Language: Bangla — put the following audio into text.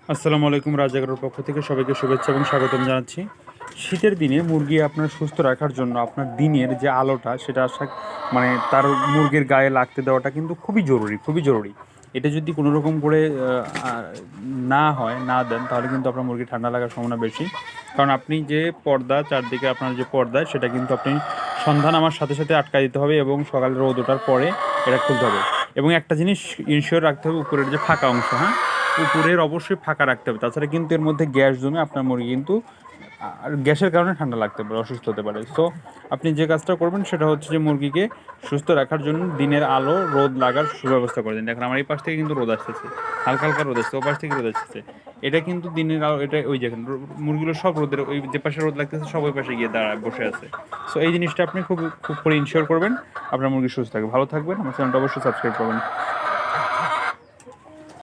আসসালামু আলাইকুম। রাজাগারের পক্ষ থেকে সবাইকে শুভেচ্ছা এবং স্বাগতম জানাচ্ছি। শীতের দিনে মুরগি আপনার সুস্থ রাখার জন্য আপনার দিনের যে আলোটা সেটা মানে তার মুরগির গায়ে লাগতে দেওয়াটা কিন্তু খুবই জরুরি, খুবই জরুরি। এটা যদি কোনো রকম করে না হয়, না দেন, তাহলে কিন্তু আপনার মুরগি ঠান্ডা লাগার সম্ভাবনা বেশি। কারণ আপনি যে পর্দা চারদিকে আপনার যে পর্দা সেটা কিন্তু আপনি সন্ধ্যা নামার সাথে সাথে আটকা দিতে হবে এবং সকালে রোদ ওঠার পরে এটা খুলতে হবে। এবং একটা জিনিস ইনশিওর রাখতে হবে, উপরের যে ফাঁকা অংশ, হ্যাঁ, উপরের অবশ্যই ফাঁকা রাখতে হবে। তাছাড়া কিন্তু এর মধ্যে গ্যাস জমে আপনার মুরগি কিন্তু আর গ্যাসের কারণে ঠান্ডা লাগতে পারে, অসুস্থ হতে পারে। সো আপনি যে কাজটা করবেন সেটা হচ্ছে যে মুরগিকে সুস্থ রাখার জন্য দিনের আলো রোদ লাগার সুব্যবস্থা করে দিন। দেখেন আমার এই পাশ থেকে কিন্তু রোদ আসতেছে, হালকা হালকা রোদ আসছে, ও পাশ থেকে রোদ আসতেছে। এটা কিন্তু দিনের আলো, এটা ওই দেখেন মুরগিগুলো সব রোদের, ওই যে পাশে রোদ লাগতেছে সব ওই পাশে গিয়ে দাঁড়ায় বসে আছে। সো এই জিনিসটা আপনি খুব খুব করে ইনশিওর করবেন আপনার মুরগি সুস্থ থাকবে, ভালো থাকবেন। আমার চ্যানেলটা অবশ্যই সাবস্ক্রাইব করবেন।